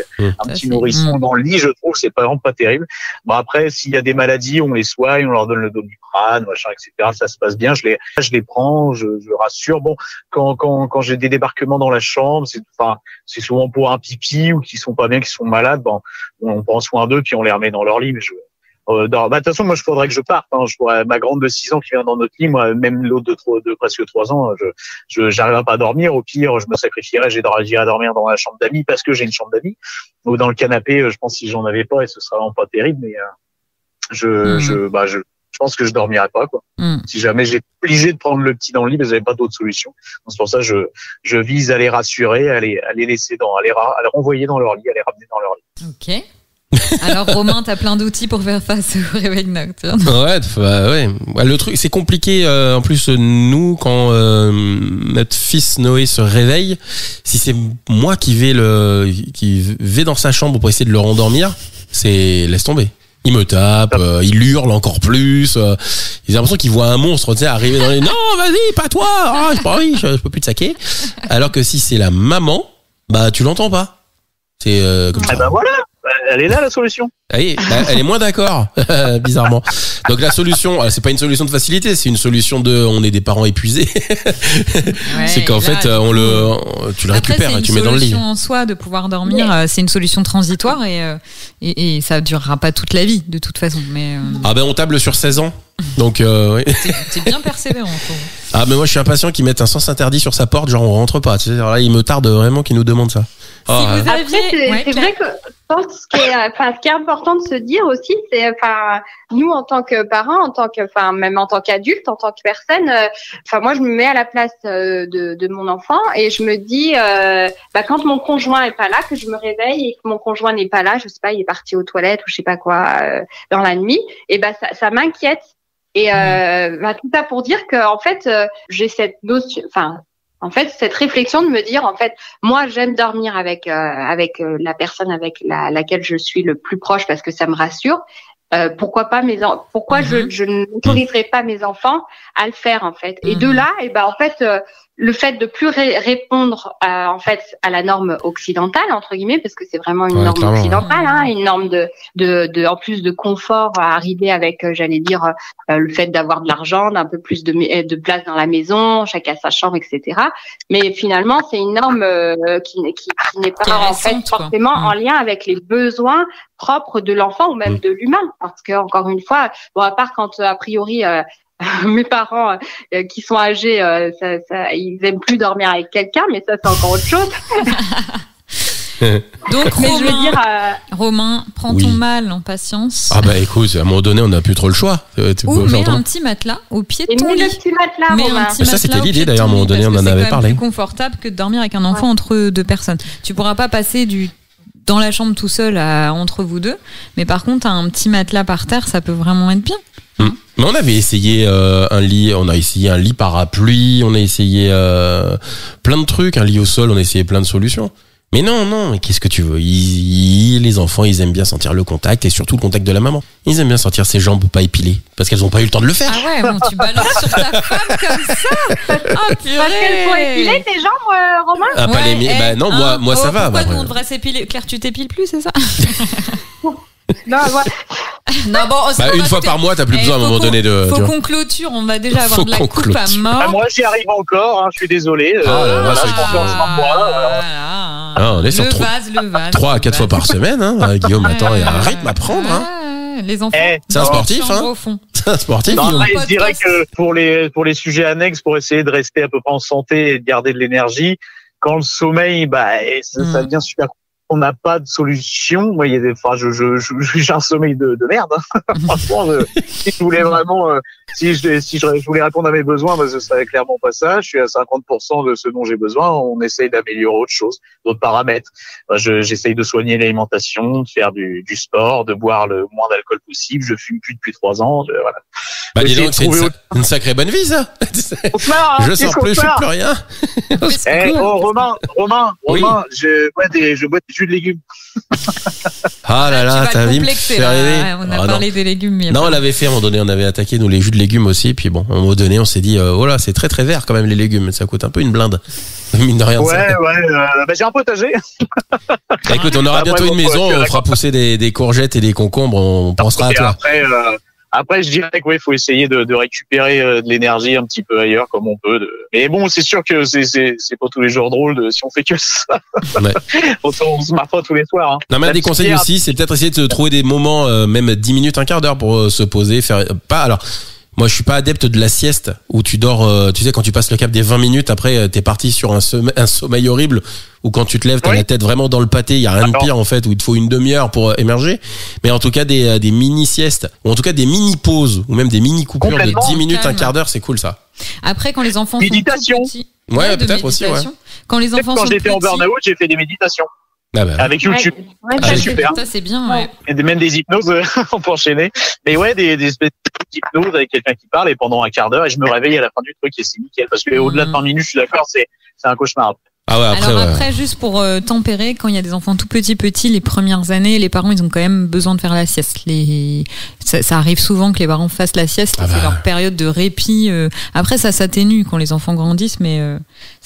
nourrisson dans le lit, je trouve, c'est vraiment pas terrible. Bon, après, s'il y a des maladies, on les soigne, on leur donne le Doliprane, machin, etc. Ça se passe bien, je les prends, je rassure. Bon, quand j'ai des débarquements dans la chambre, c'est souvent pour un pipi ou qui sont pas bien, qui sont malades, bon, on prend soin d'eux puis on les remet dans leur lit, mais de toute façon, moi, je faudrait que je parte. Hein. Ma grande de 6 ans qui vient dans notre lit, moi, même l'autre de presque 3 ans, j'arriverai pas à dormir. Au pire, je me sacrifierais, j'irai dormir dans la chambre d'amis parce que j'ai une chambre d'amis. Ou dans le canapé, je pense si j'en avais pas, et ce serait vraiment pas terrible, mais je pense que je dormirais pas, quoi. Si jamais j'étais obligé de prendre le petit dans le lit, mais j'avais pas d'autre solution. Donc, c'est pour ça que je vise à les rassurer, à les laisser à les renvoyer dans leur lit, à les ramener dans leur lit. Ok. Alors Romain, t'as plein d'outils pour faire face au réveil nocturne. Ouais. Le truc, c'est compliqué. En plus, nous, quand notre fils Noé se réveille, si c'est moi qui vais dans sa chambre pour essayer de le rendormir, laisse tomber. Il me tape, il hurle encore plus. Il a l'impression qu'il voit un monstre, tu sais, arriver dans les. Non, vas-y, pas toi. Ah, j'ai pas envie, je peux plus te saquer. Alors que si c'est la maman, bah tu l'entends pas. C'est comme ça. Ben voilà. Elle est là la solution. Elle est moins d'accord, bizarrement. Donc la solution, c'est pas une solution de facilité, c'est une solution on est des parents épuisés. C'est qu'en fait, tu le récupères et tu mets dans le lit. C'est une solution en soi de pouvoir dormir. C'est une solution transitoire et ça durera pas toute la vie de toute façon. Mais on table sur 16 ans. Donc t'es bien persévérant. Mais moi je suis impatient qu'ils mettent un sens interdit sur sa porte, genre on rentre pas. Tu sais, alors là il me tarde vraiment qu'ils nous demandent ça. Après, c'est vrai que je pense ce qui est important de se dire aussi, c'est, nous en tant que parents, même en tant qu'adultes, en tant que personne, moi je me mets à la place de mon enfant et je me dis, quand mon conjoint est pas là, que je me réveille et que mon conjoint n'est pas là, je sais pas, il est parti aux toilettes ou je sais pas quoi dans la nuit, et ça m'inquiète. Et tout ça pour dire que en fait, j'ai cette notion, cette réflexion de me dire, en fait, moi, j'aime dormir avec la personne avec laquelle je suis le plus proche parce que ça me rassure. Pourquoi pas je n'autoriserai pas mes enfants à le faire, en fait. Et de là, le fait de plus répondre à la norme occidentale, entre guillemets, parce que c'est vraiment une norme occidentale, une norme de en plus de confort à arriver avec, le fait d'avoir de l'argent, d'un peu plus de place dans la maison, chacun sa chambre, etc. Mais finalement, c'est une norme qui n'est pas forcément en lien avec les besoins propres de l'enfant ou même de l'humain, parce que encore une fois, à part quand a priori mes parents qui sont âgés, ils aiment plus dormir avec quelqu'un, mais ça c'est encore autre chose. Donc Romain, prends ton mal en patience. Écoute, à un moment donné, on n'a plus trop le choix. Ou mets un petit matelas au pied de ton lit. Le petit matelas, Romain. Ça c'était l'idée d'ailleurs, à un moment donné, on en avait parlé. C'est plus confortable que de dormir avec un enfant entre deux personnes. Tu pourras pas passer dans la chambre tout seul entre vous deux, mais par contre un petit matelas par terre, ça peut vraiment être bien. Mais on avait essayé un lit parapluie, on a essayé plein de trucs, un lit au sol, on a essayé plein de solutions. Mais non, mais qu'est-ce que tu veux? Les enfants, ils aiment bien sentir le contact et surtout le contact de la maman. Ils aiment bien sentir ses jambes pas épilées parce qu'elles ont pas eu le temps de le faire. Ah ouais, bon, tu balances sur ta femme comme ça. Ah purée. Parce qu'elles sont épilées tes jambes, Romain? Non, moi ça va. Pourquoi on devrait s'épiler? Claire, tu t'épiles plus, c'est ça? Une fois par mois, t'as plus besoin à un moment donné de. Faut qu'on clôture, on va déjà avoir de la coupe à mort. Moi, j'y arrive encore, je suis désolé. On est sur le vase. 3 à 4 fois par semaine, Guillaume. Attends, il y a un rythme à prendre. Les enfants. C'est un sportif, C'est un sportif. Je dirais que pour les sujets annexes, pour essayer de rester à peu près en santé et de garder de l'énergie, quand le sommeil, ça devient super. on n'a pas de solution. Moi, il y a j'ai un sommeil de merde. Franchement, si je voulais vraiment, si je voulais répondre à mes besoins, ce serait clairement pas ça. Je suis à 50% de ce dont j'ai besoin. On essaye d'améliorer autre chose, d'autres paramètres. J'essaye de soigner l'alimentation, de faire du sport, de boire le moins d'alcool possible. Je fume plus depuis 3 ans. Voilà. Dis donc, c'est une sacrée bonne vie, ça. Je sors plus, je fume plus rien. Romain, oui. je bois des jus de légumes. Ah là là, t'as vu me faire rêver. On a parlé des légumes. Non, on l'avait fait à un moment donné, on avait attaqué nous les jus de légumes aussi, puis bon, à un moment donné, on s'est dit, voilà, c'est très très vert quand même les légumes, ça coûte un peu une blinde. Mine de rien. J'ai un potager. Écoute, on aura bientôt une maison, on fera pousser des courgettes et des concombres, on pensera à toi. Après, je dirais qu'il faut essayer de récupérer de l'énergie un petit peu ailleurs, comme on peut. Mais bon, c'est sûr que c'est pas tous les jours drôle si on fait que ça. Ouais. On se marre pas tous les soirs. Hein. Non, mais un des conseils aussi, c'est peut-être essayer de trouver des moments, même 10 minutes, un quart d'heure pour se poser, alors. Moi, je suis pas adepte de la sieste où tu dors, tu sais, quand tu passes le cap des 20 minutes, après, t'es parti sur un sommeil horrible où quand tu te lèves, t'as la tête vraiment dans le pâté, il y a rien de pire, en fait, où il te faut une demi-heure pour émerger. Mais en tout cas, des mini-siestes, ou en tout cas des mini-pauses, ou même des mini-coupures de 10 minutes, un quart d'heure, c'est cool, ça. Après, quand les enfants méditation. sont tout petits. Ouais, peut-être aussi, ouais. Quand les enfants quand sont j'étais en burn-out, j'ai fait des méditations. Ah bah. Avec YouTube. C'est super. Ça, c'est bien, ouais. Et même des hypnoses, on peut enchaîner. Mais ouais, des espèces d'hypnose avec quelqu'un qui parle et pendant un quart d'heure, et je me réveille à la fin du truc et c'est nickel. Parce que au-delà de 20 minutes, je suis d'accord, c'est un cauchemar. Ah ouais, après, juste pour tempérer, quand il y a des enfants tout petits, les premières années, les parents, ils ont quand même besoin de faire la sieste. Ça arrive souvent que les parents fassent la sieste, c'est leur période de répit. Après, ça s'atténue quand les enfants grandissent, mais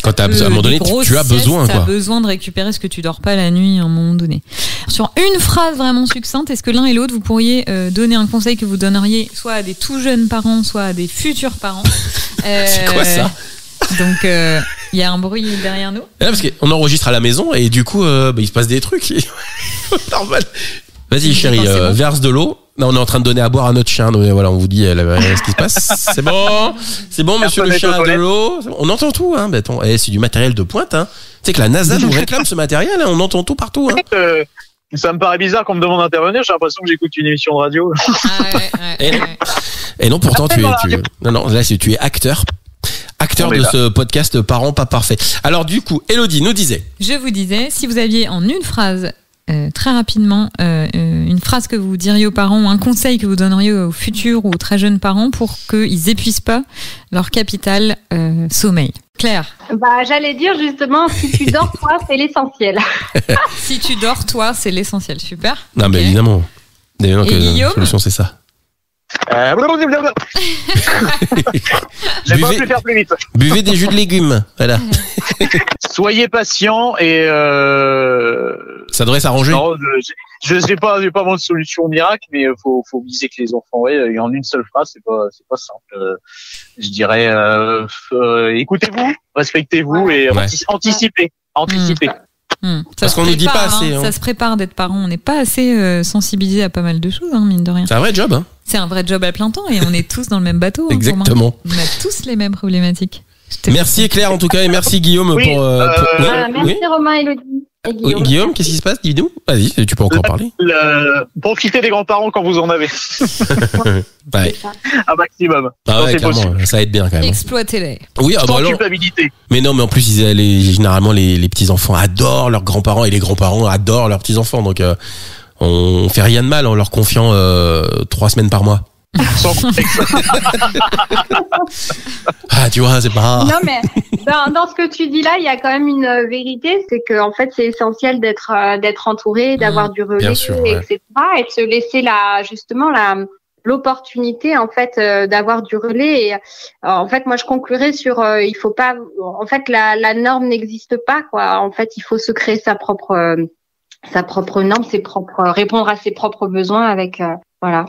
quand à un moment donné, tu as besoin, quoi. Tu as besoin de récupérer ce que tu dors pas la nuit à un moment donné. Sur une phrase vraiment succincte, est-ce que l'un et l'autre, vous pourriez donner un conseil que vous donneriez soit à des tout jeunes parents, soit à des futurs parents? C'est quoi ça? Donc, il y a un bruit derrière nous. Parce qu'on enregistre à la maison et du coup, il se passe des trucs. Normal. Vas-y, chérie, verse de l'eau. Non, on est en train de donner à boire à notre chien. Donc voilà, on vous dit ce qui se passe. C'est bon, monsieur le chien, de l'eau. On entend tout, hein. C'est du matériel de pointe, hein. Tu sais que la NASA nous réclame ce matériel, hein. On entend tout partout, hein. Ça me paraît bizarre qu'on me demande d'intervenir. J'ai l'impression que j'écoute une émission de radio. Et non, pourtant, non, là, tu es acteur de ce podcast Parents pas parfaits. Alors du coup, Elodie nous disait. Je vous disais, si vous aviez en une phrase, très rapidement, une phrase que vous diriez aux parents, ou un conseil que vous donneriez aux futurs ou aux très jeunes parents pour qu'ils épuisent pas leur capital sommeil. Claire. J'allais dire justement, si tu dors toi, c'est l'essentiel. Si tu dors toi, c'est l'essentiel. Super. Non, mais évidemment. Et Guillaume, la solution, c'est ça. J'ai pas pu faire plus vite. Buvez des jus de légumes, voilà. Soyez patient et ça devrait s'arranger. Je sais pas vraiment de solution miracle, mais faut viser que les enfants, et en une seule phrase, c'est pas simple. Je dirais, écoutez-vous, respectez-vous et anticipez. Parce qu'on nous dit pas assez. Ça se prépare d'être parent. On n'est pas assez sensibilisé à pas mal de choses, mine de rien. C'est un vrai job, hein. C'est un vrai job à plein temps et on est tous dans le même bateau. Exactement. On a tous les mêmes problématiques. Merci Claire en tout cas et merci Guillaume pour. Merci Romain, Elodie. Oui, Guillaume, qu'est-ce qui se passe? Dis-nous. Vas-y, tu peux encore parler. Profitez des grands-parents quand vous en avez. Ouais. Un maximum. Ah ouais, clairement, ça aide bien quand même. Exploitez-les. Oui, sans culpabilité. Mais non, mais en plus, généralement, les petits-enfants adorent leurs grands-parents et les grands-parents adorent leurs petits-enfants. Donc, on fait rien de mal en leur confiant 3 semaines par mois. Sans contexte. Tu vois, c'est pas. Non, mais dans ce que tu dis là, il y a quand même une vérité, c'est que en fait, c'est essentiel d'être entouré, d'avoir du relais, sûr, etc., et de se laisser l'opportunité en fait d'avoir du relais. Et en fait, moi, je conclurais sur il faut pas. En fait, la norme n'existe pas, quoi. En fait, il faut se créer sa propre norme, répondre à ses propres besoins avec. Voilà.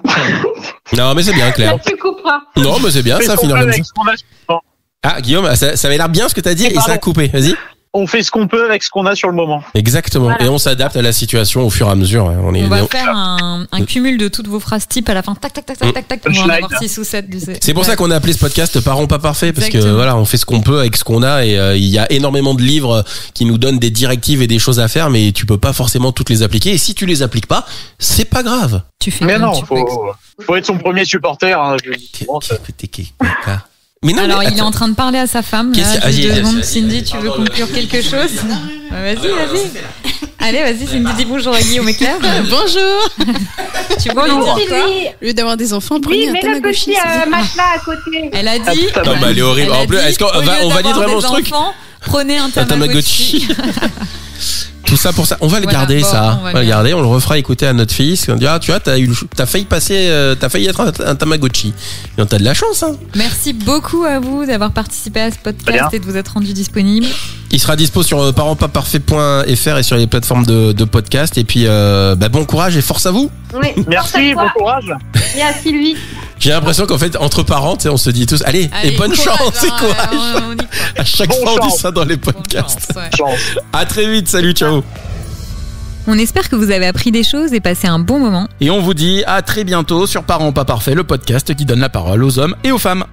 Non, mais c'est bien, Claire. Tu couperas. Non, mais c'est bien, ça finit comme ça. Ah, Guillaume, ça avait l'air bien ce que t'as dit et ça a coupé. Vas-y. on fait ce qu'on peut avec ce qu'on a sur le moment. Exactement. Voilà. Et on s'adapte à la situation au fur et à mesure. On va faire un cumul de toutes vos phrases type à la fin. Tac, tac, tac, tac, tac, tac. On va en avoir 6 ou 7. C'est pour ça qu'on a appelé ce podcast Parents pas parfaits, parce que voilà, on fait ce qu'on peut avec ce qu'on a, et il y a énormément de livres qui nous donnent des directives et des choses à faire, mais tu peux pas forcément toutes les appliquer. Et si tu les appliques pas, c'est pas grave. Mais non, faut être son premier supporter. Hein. Mais non, alors, il est en train de parler à sa femme. Là, Cindy, tu veux conclure quelque chose ? Vas-y. Allez, vas-y, Cindy, dis bonjour à Guillaume et Claire. Bonjour. Tu vois, au lieu d'avoir des enfants, prenez un Tamagotchi. Oui, mais le petit matelas à côté. Elle a dit. Non, bah, elle est horrible. En plus, est-ce qu'on valide vraiment ce truc ? Prenez un Tamagotchi. Tout ça pour ça. On va le garder, ça. On va le garder. On le refera écouter à notre fils. On dira, tu vois, t'as failli être un Tamagotchi. Et t'as de la chance, hein. Merci beaucoup à vous d'avoir participé à ce podcast et de vous être rendu disponible. Il sera dispo sur parentspaparfaits.fr et sur les plateformes de podcast. Et puis, bon courage et force à vous. Oui. Merci, bon courage. Et à Sylvie. J'ai l'impression qu'en fait, entre parents, on se dit tous, allez et bonne chance et courage. À chaque fois, on dit ça dans les podcasts. À très vite, salut, ciao. On espère que vous avez appris des choses et passé un bon moment. Et on vous dit à très bientôt sur Parents pas parfaits, le podcast qui donne la parole aux hommes et aux femmes.